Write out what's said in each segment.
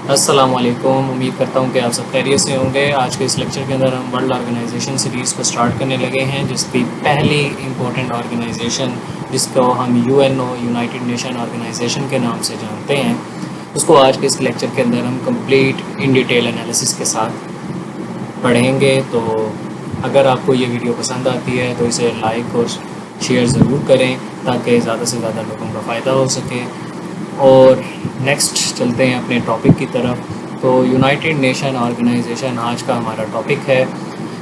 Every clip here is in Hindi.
अस्सलाम वालेकुम। उम्मीद करता हूँ कि आप सब खैरियत से होंगे। आज के इस लेक्चर के अंदर हम वर्ल्ड ऑर्गेनाइजेशन सीरीज़ को स्टार्ट करने लगे हैं, जिसकी पहली इम्पोर्टेंट ऑर्गेनाइजेशन जिसको हम यूएनओ यूनाइटेड नेशन ऑर्गेनाइजेशन के नाम से जानते हैं, उसको आज के इस लेक्चर के अंदर हम कंप्लीट इन डिटेल एनालिसिस के साथ पढ़ेंगे। तो अगर आपको ये वीडियो पसंद आती है तो इसे लाइक और शेयर ज़रूर करें ताकि ज़्यादा से ज़्यादा लोगों का फ़ायदा हो सके। और नेक्स्ट चलते हैं अपने टॉपिक की तरफ। तो यूनाइटेड नेशन ऑर्गेनाइजेशन आज का हमारा टॉपिक है।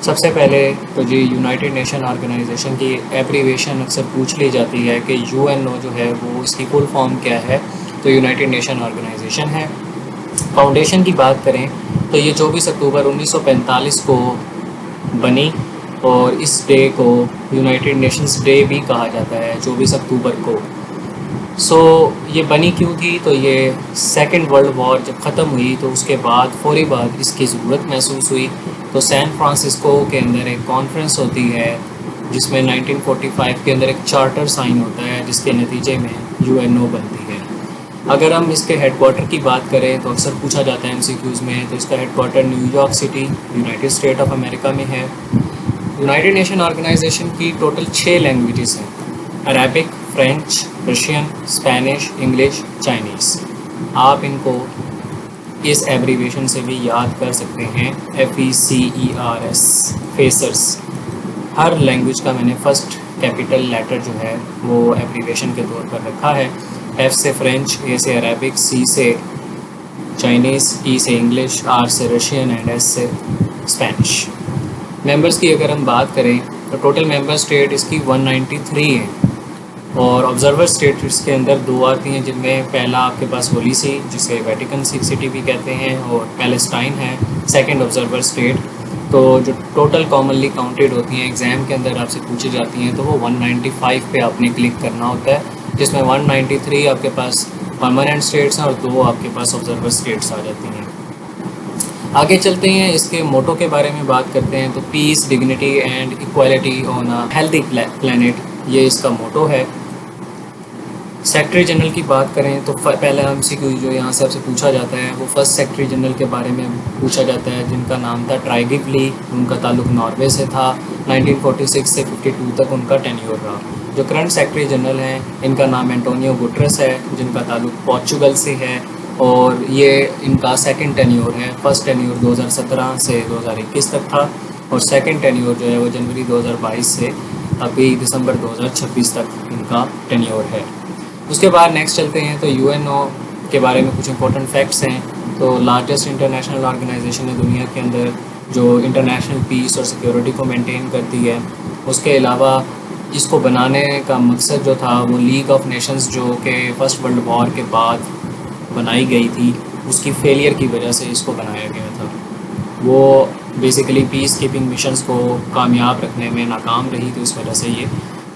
सबसे पहले तो जी यूनाइटेड नेशन ऑर्गेनाइजेशन की एब्रीवेशन अक्सर पूछ ली जाती है कि यूएनओ जो है वो इसकी फुल फॉर्म क्या है। तो यूनाइटेड नेशन ऑर्गेनाइजेशन है। फाउंडेशन की बात करें तो ये 24 अक्टूबर 1945 को बनी और इस डे को यूनाइटेड नेशंस डे भी कहा जाता है, 24 अक्टूबर को। ये बनी क्यों थी? तो ये सेकेंड वर्ल्ड वॉर जब ख़त्म हुई तो उसके बाद फौरी बाद इसकी ज़रूरत महसूस हुई। तो सैन फ्रांसिस्को के अंदर एक कॉन्फ्रेंस होती है जिसमें 1945 के अंदर एक चार्टर साइन होता है, जिसके नतीजे में यूएनओ बनती है। अगर हम इसके हेडक्वार्टर की बात करें तो अक्सर पूछा जाता है एमसीक्यूज़ में, तो इसका headquarter New York city United state of America में है। यूनाइटेड नेशन ऑर्गेनाइजेशन की टोटल 6 लैंग्वेजेस हैं: Arabic, French, Russian, Spanish, English, Chinese. आप इनको इस एब्रीवेशन से भी याद कर सकते हैं, FECERS, फेसर्स। हर लैंग्वेज का मैंने फर्स्ट कैपिटल लेटर जो है वो एब्रीवेशन के तौर पर रखा है। F से फ्रेंच, A से अरेबिक, C से चाइनीज़, E से इंग्लिश, R से रशियन एंड S से स्पेनिश। मेंबर्स की अगर हम बात करें तो टोटल मेंबर स्टेट इसकी 193 हैं और ऑब्जर्वर स्टेट इसके अंदर 2 आती हैं, जिनमें पहला आपके पास होली सी, जिसे वेटिकन सिटी भी कहते हैं, और पैलेस्टाइन है सेकंड ऑब्जर्वर स्टेट। तो जो टोटल कॉमनली काउंटेड होती हैं एग्ज़ाम के अंदर आपसे पूछी जाती हैं तो वो 195 पे आपने क्लिक करना होता है, जिसमें 193 आपके पास परमानेंट स्टेट्स हैं और 2 आपके पास ऑब्जर्वर स्टेट्स आ जाती हैं। आगे चलते हैं, इसके मोटो के बारे में बात करते हैं। तो peace, dignity and equality on a healthy planet, ये इसका मोटो है। सेक्रेटरी जनरल की बात करें तो पहले एमसीक्यू जो यहाँ से आपसे पूछा जाता है वो फर्स्ट सेक्रेटरी जनरल के बारे में पूछा जाता है, जिनका नाम था ट्राइगिव ली। उनका ताल्लुक नॉर्वे से था। 1946 से 52 तक उनका टेन्योर रहा। जो करंट सेक्रेटरी जनरल हैं इनका नाम एंटोनियो गुटरेस है, जिनका ताल्लुक पोर्चुगल से है और ये इनका सेकंड टेन्योर है। फर्स्ट टेन्योर 2017 से 2021 तक था और सेकंड टेन्योर जो है वो जनवरी 2022 से अभी दिसंबर 2026 तक इनका टेन्योर है। उसके बाद नेक्स्ट चलते हैं तो यूएनओ के बारे में कुछ इंपॉर्टेंट फैक्ट्स हैं। तो लार्जेस्ट इंटरनेशनल ऑर्गेनाइजेशन है दुनिया के अंदर जो इंटरनेशनल पीस और सिक्योरिटी को मेंटेन करती है। उसके अलावा इसको बनाने का मकसद जो था वो लीग ऑफ नेशंस, जो कि फ़र्स्ट वर्ल्ड वॉर के बाद बनाई गई थी, उसकी फेलियर की वजह से इसको बनाया गया था। वो बेसिकली पीस कीपिंग मिशंस को कामयाब रखने में नाकाम रही, तो इस वजह से ये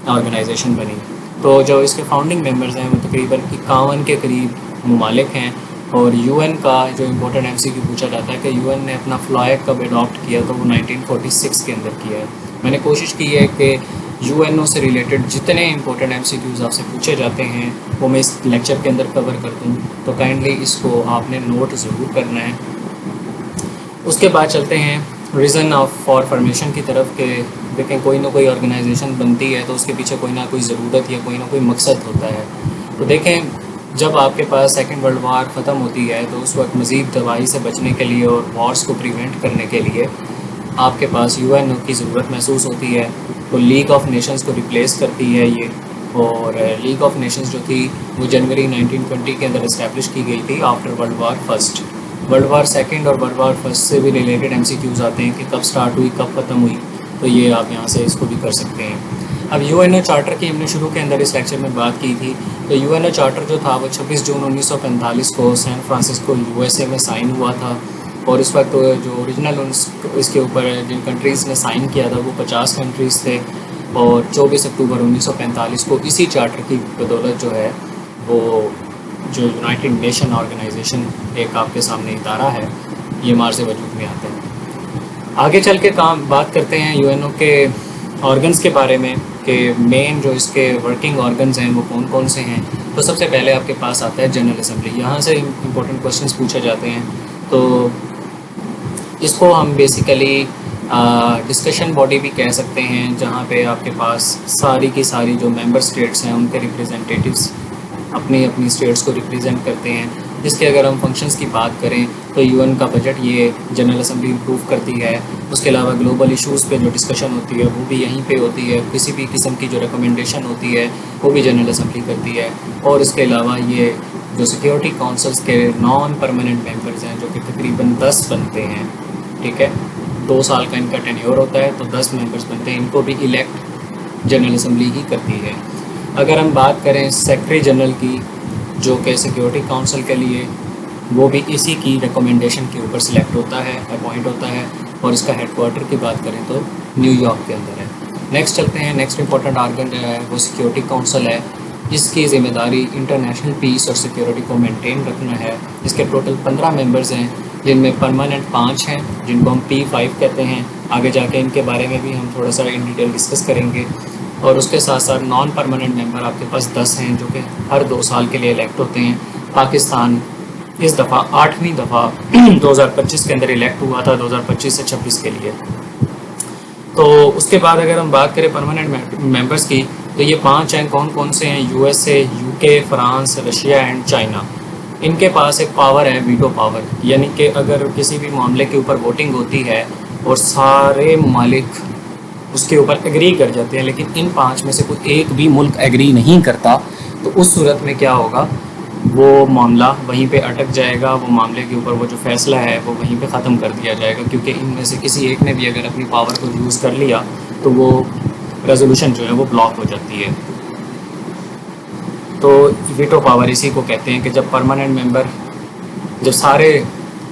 ऑर्गेनाइजेशन बनी। तो जो इसके फाउंडिंग मेंबर्स हैं वो तकरीबन 51 के करीब ममालिक हैं। और यूएन का जो इम्पोर्टेंट एमसीक्यू पूछा जाता है कि यूएन ने अपना फ्लैग कब अडॉप्ट किया, तो वो 1946 के अंदर किया है। मैंने कोशिश की है कि यूएनओ से रिलेटेड जितने इंपॉर्टेंट एमसीक्यूज़ आपसे पूछे जाते हैं वो मैं इस लेक्चर के अंदर कवर कर दूँ, तो काइंडली इसको आपने नोट ज़रूर करना है। उसके बाद चलते हैं रीज़न ऑफ फॉर फॉर्मेशन की तरफ के देखें, कोई ना कोई ऑर्गेनाइजेशन बनती है तो उसके पीछे कोई ना कोई ज़रूरत या कोई ना कोई मकसद होता है। तो देखें, जब आपके पास सेकेंड वर्ल्ड वार ख़त्म होती है तो उस वक्त मज़ीद तबाही से बचने के लिए और वॉर्स को प्रिवेंट करने के लिए आपके पास यूएनओ की ज़रूरत महसूस होती है। तो लीग ऑफ नेशंस को रिप्लेस करती है ये। और लीग ऑफ नेशंस जो थी वो जनवरी 1920 के अंदर इस्टेब्लिश की गई थी after world war first. World war second और वर्ल्ड वार फर्स्ट से भी रिलेटेड एमसीक्यूज़ आते हैं कि कब स्टार्ट हुई, कब ख़त्म हुई, तो ये आप यहाँ से इसको भी कर सकते हैं। अब यूएनओ चार्टर की हमने शुरू के अंदर इस लेक्चर में बात की थी। तो यूएनओ चार्टर जो था वो 26 जून 1945 को सैन फ्रांसिस्को यूएसए में साइन हुआ था। और इस वक्त जो ओरिजिनल इसके ऊपर जिन कंट्रीज़ ने साइन किया था वो 50 कंट्रीज़ थे। और 24 अक्टूबर 1945 को इसी चार्टर की बदौलत जो है वो जो यूनाइटेड नेशन ऑर्गेनाइजेशन एक आपके सामने इदारा है, ये मार्ज़ वजूद में आते हैं। आगे चल के बात करते हैं यूएनओ के ऑर्गन्स के बारे में कि मेन जो इसके वर्किंग ऑर्गन्स हैं वो कौन कौन से हैं। तो सबसे पहले आपके पास आता है जनरल असेंबली। यहाँ से इम्पोर्टेंट क्वेश्चंस पूछे जाते हैं। तो इसको हम बेसिकली डिस्कशन बॉडी भी कह सकते हैं, जहाँ पे आपके पास सारी की सारी जो मेंबर स्टेट्स हैं उनके रिप्रेजेंटेटिव्स अपनी अपनी स्टेट्स को रिप्रेजेंट करते हैं। जिसके अगर हम फंक्शंस की बात करें तो यूएन का बजट ये जनरल असेंबली इम्प्रूव करती है। उसके अलावा ग्लोबल इश्यूज़ पे जो डिस्कशन होती है वो भी यहीं पे होती है। किसी भी किस्म की जो रिकमेंडेशन होती है वो भी जनरल असेंबली करती है। और इसके अलावा ये जो सिक्योरिटी काउंसिल्स के नॉन परमानेंट मेंबर्स हैं, जो कि तकरीबन 10 बनते हैं, ठीक है, 2 साल का इनका टेन्योर होता है, तो 10 मेंबर्स बनते हैं। इनको भी इलेक्ट जनरल असेंबली ही करती है। अगर हम बात करें सेक्रेटरी जनरल की, जो कि सिक्योरिटी काउंसिल के लिए, वो भी इसी की रिकमेंडेशन के ऊपर सिलेक्ट होता है, अपॉइंट होता है। और इसका हेडक्वार्टर की बात करें तो न्यूयॉर्क के अंदर है। नेक्स्ट चलते हैं। नेक्स्ट इंपॉर्टेंट आर्गन जो है वो सिक्योरिटी काउंसिल है, जिसकी ज़िम्मेदारी इंटरनेशनल पीस और सिक्योरिटी को मेंटेन रखना है। इसके टोटल 15 मेंबर्स हैं, जिनमें परमानेंट 5 हैं, जिनको हम P5 कहते हैं। आगे जाके इनके बारे में भी हम थोड़ा सा इन डिटेल डिस्कस करेंगे। और उसके साथ साथ नॉन परमानेंट मेंबर आपके पास 10 हैं, जो कि हर 2 साल के लिए इलेक्ट होते हैं। पाकिस्तान इस दफ़ा 8वीं दफ़ा 2025 के अंदर इलेक्ट हुआ था, 2025 से 26 के लिए। तो उसके बाद अगर हम बात करें परमानेंट मेंबर्स की, तो ये 5 हैं। कौन कौन से हैं? USA, UK, France, Russia and China. इनके पास एक पावर है, वीटो पावर, यानी कि अगर किसी भी मामले के ऊपर वोटिंग होती है और सारे ममालिक उसके ऊपर एग्री कर जाते हैं, लेकिन इन 5 में से कोई एक भी मुल्क एग्री नहीं करता, तो उस सूरत में क्या होगा, वो मामला वहीं पे अटक जाएगा। वो मामले के ऊपर वो जो फ़ैसला है वो वहीं पे ख़त्म कर दिया जाएगा, क्योंकि इनमें से किसी एक ने भी अगर अपनी पावर को यूज़ कर लिया तो वो रेजोल्यूशन जो है वो ब्लॉक हो जाती है। तो वीटो पावर इसी को कहते हैं कि जब परमानेंट मेंबर, जब सारे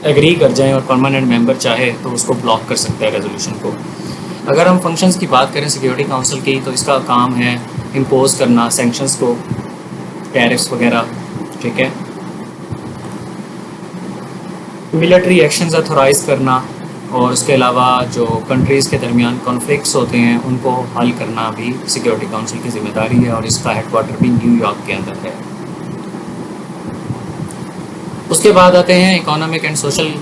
एग्री कर जाएं और परमानेंट मेंबर चाहे तो उसको ब्लॉक कर सकता है रेजोल्यूशन को। अगर हम फंक्शंस की बात करें सिक्योरिटी काउंसिल की, तो इसका काम है इम्पोज करना सैंक्शंस को, टैरिफ्स वगैरह, ठीक है, मिलिट्री एक्शंस अथोराइज करना, और उसके अलावा जो कंट्रीज़ के दरमियान कॉन्फ्लिक्ट्स होते हैं उनको हल करना भी सिक्योरिटी काउंसिल की ज़िम्मेदारी है। और इसका हेडक्वार्टर भी न्यूयॉर्क के अंदर है। उसके बाद आते हैं इकोनॉमिक एंड सोशल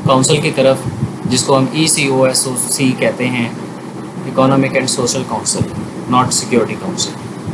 काउंसिल की तरफ, जिसको हम ECOSOC कहते हैं, economic and social council, not security council.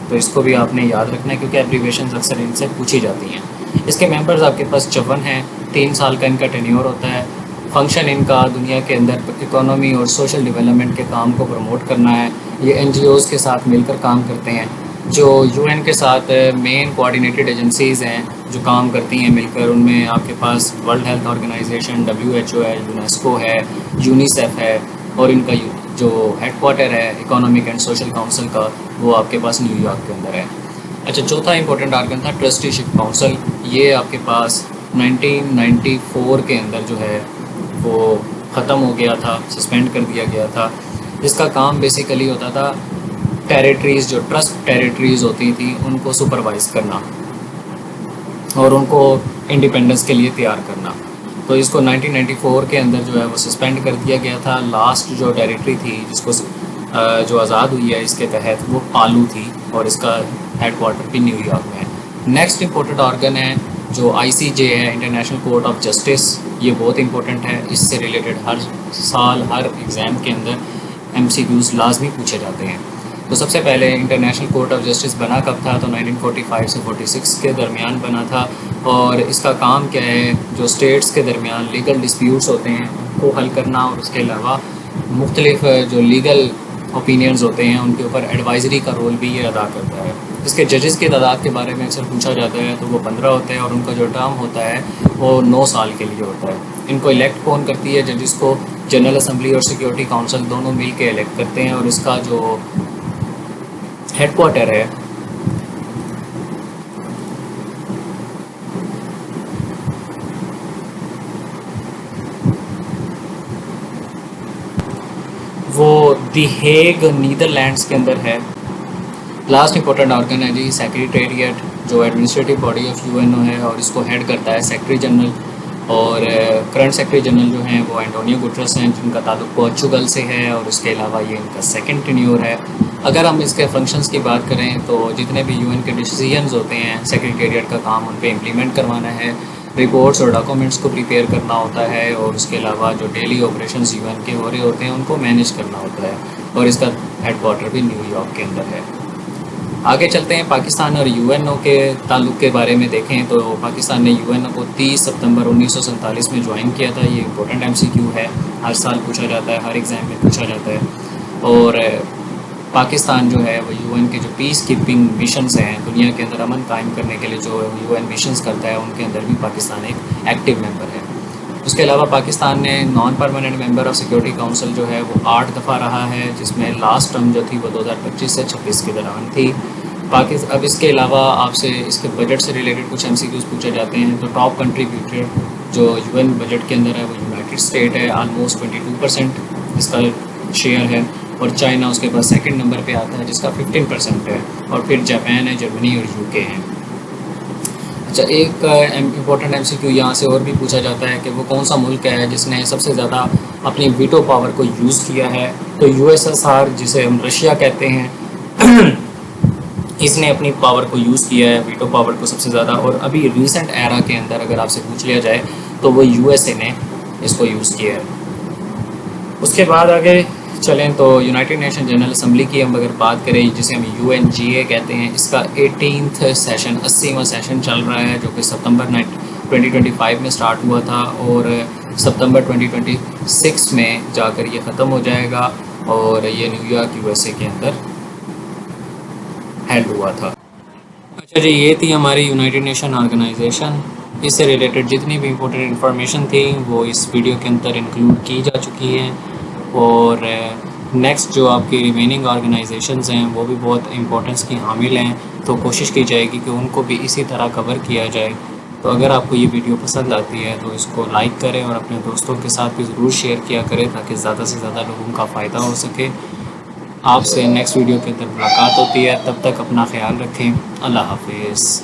तो इसको भी आपने याद रखना है, क्योंकि एब्रीवेशंस अक्सर इनसे पूछी जाती हैं। इसके मेंबर्स आपके पास 54 हैं, 3 साल का इनका टेन्योर होता है। फंक्शन इनका दुनिया के अंदर इकोनॉमी और सोशल डेवलपमेंट के काम को प्रमोट करना है। ये NGOs के साथ मिलकर काम करते हैं। जो UN के साथ मेन कोऑर्डिनेटेड एजेंसीज़ हैं जो काम करती हैं मिलकर, उनमें आपके पास वर्ल्ड हेल्थ ऑर्गेनाइजेशन WHO है, यूनेस्को है, यूनिसेफ है, और इनका जो हेडक्वार्टर है इकोनॉमिक एंड सोशल काउंसिल का, वो आपके पास न्यूयॉर्क के अंदर है। अच्छा, चौथा इंपॉर्टेंट आर्गन था ट्रस्टीशिप काउंसिल। ये आपके पास 1994 के अंदर जो है वो ख़त्म हो गया था, सस्पेंड कर दिया गया था। इसका काम बेसिकली होता था टेरिटरीज़, जो ट्रस्ट टेरिटरीज़ होती थी उनको सुपरवाइज़ करना और उनको इंडिपेंडेंस के लिए तैयार करना। तो इसको 1994 के अंदर जो है वो सस्पेंड कर दिया गया था। लास्ट जो टेरिटरी थी जिसको जो आज़ाद हुई है इसके तहत, वो पालू थी, और इसका हेडक्वार्टर भी न्यूयॉर्क में है। नेक्स्ट इंपॉर्टेंट ऑर्गन है जो ICJ है, इंटरनेशनल कोर्ट ऑफ जस्टिस। ये बहुत इंपॉर्टेंट है। इससे रिलेटेड हर साल हर एग्ज़ाम के अंदर MCQs लाजमी पूछे जाते हैं। तो सबसे पहले इंटरनेशनल कोर्ट ऑफ जस्टिस बना कब था? तो 1945 से 46 के दरमियान बना था। और इसका काम क्या है? जो स्टेट्स के दरमियान लीगल डिस्प्यूट्स होते हैं उनको हल करना, और उसके अलावा मुख्तलिफ जो लीगल ओपिनियंस होते हैं उनके ऊपर एडवाइज़री का रोल भी ये अदा करता है। इसके जजेस की तादाद के बारे में अक्सर पूछा जाता है, तो वो 15 होते हैं, और उनका जो टर्म होता है वो 9 साल के लिए होता है। इनको इलेक्ट कौन करती है? जजेस को जनरल असम्बली और सिक्योरिटी काउंसिल दोनों मिल के इलेक्ट करते हैं। और इसका जो हेडक्वार्टर है वो दी हेग नीदरलैंड्स के अंदर है। लास्ट इंपॉर्टेंट ऑर्गन है जी सेक्रेटेरिएट, जो एडमिनिस्ट्रेटिव बॉडी ऑफ UNO है, और इसको हेड करता है सेक्रेटरी जनरल। और करंट सेक्रेटरी जनरल जो हैं वो एंटोनियो गुटरेस हैं, जिनका ताल्लुक पोर्चुगल से है और उसके अलावा ये इनका सेकंड टेन्योर है। अगर हम इसके फंक्शंस की बात करें तो जितने भी यूएन के डिसीजंस होते हैं, सेक्रेटेरिएट का काम उन पे इम्प्लीमेंट करवाना है, रिपोर्ट्स और डॉक्यूमेंट्स को प्रिपेयर करना होता है, और उसके अलावा जो डेली ऑपरेशंस यूएन के हो रहे होते हैं उनको मैनेज करना होता है, और इसका हेडक्वार्टर भी न्यूयॉर्क के अंदर है। आगे चलते हैं, पाकिस्तान और यूएनओ के ताल्लुक़ के बारे में देखें तो पाकिस्तान ने यूएनओ को 30 सितंबर 1947 में ज्वाइन किया था। ये इंपॉर्टेंट एमसीक्यू है, हर साल पूछा जाता है, हर एग्ज़ाम में पूछा जाता है। और पाकिस्तान जो है वो यूएन के जो पीस कीपिंग मिशंस हैं, दुनिया के अंदर अमन कायम करने के लिए जो यूएन मिशंस करता है, उनके अंदर भी पाकिस्तान एक एक्टिव मेंबर है। उसके अलावा पाकिस्तान ने non permanent member of security council जो है वो 8 दफ़ा रहा है, जिसमें लास्ट टर्म जो थी वो 2025 से 26 के दौरान थी। अब इसके अलावा आपसे इसके बजट से रिलेटेड कुछ एमसीक्यूज़ पूछे जाते हैं। तो टॉप कंट्रीब्यूटर जो यूएन बजट के अंदर है वो यूनाइटेड स्टेट है, ऑलमोस्ट 22% इसका शेयर है, और चाइना उसके बाद सेकंड नंबर पे आता है जिसका 15% है, और फिर जापान है, जर्मनी और यूके है। अच्छा, एक इम्पॉर्टेंट एमसीक्यू यहाँ से और भी पूछा जाता है कि वो कौन सा मुल्क है जिसने सबसे ज़्यादा अपनी वीटो पावर को यूज़ किया है। तो यूएसएसआर, जिसे हम रशिया कहते हैं, इसने अपनी पावर को यूज़ किया है, वीटो पावर को सबसे ज़्यादा। और अभी रिसेंट एरा के अंदर अगर आपसे पूछ लिया जाए तो वो यूएसए ने इसको यूज़ किया है। उसके बाद आगे चलें तो यूनाइटेड नेशन जनरल असम्बली की हम अगर बात करें, जिसे हम यूएनजीए कहते हैं, इसका 18th सेशन 80वां सेशन चल रहा है, जो कि सितंबर 2025 में स्टार्ट हुआ था और सितंबर 2026 में जाकर ये ख़त्म हो जाएगा, और ये न्यूयॉर्क यूएसए के अंदर हेल्ड हुआ था। अच्छा जी, ये थी हमारी यूनाइटेड नेशन ऑर्गेनाइजेशन। इससे रिलेटेड जितनी भी इम्पोर्टेंट इन्फॉर्मेशन थी वो इस वीडियो के अंदर इंक्लूड की जा चुकी है, और नेक्स्ट जो आपकी रिमेनिंग ऑर्गेनाइजेशंस हैं वो भी बहुत इम्पोर्टेंस की हामिल हैं, तो कोशिश की जाएगी कि उनको भी इसी तरह कवर किया जाए। तो अगर आपको ये वीडियो पसंद आती है तो इसको लाइक करें और अपने दोस्तों के साथ भी ज़रूर शेयर किया करें, ताकि ज़्यादा से ज़्यादा लोगों का फ़ायदा हो सके। आपसे नेक्स्ट वीडियो के अंदर मुलाकात होती है, तब तक अपना ख्याल रखें। अल्लाह हाफिज़।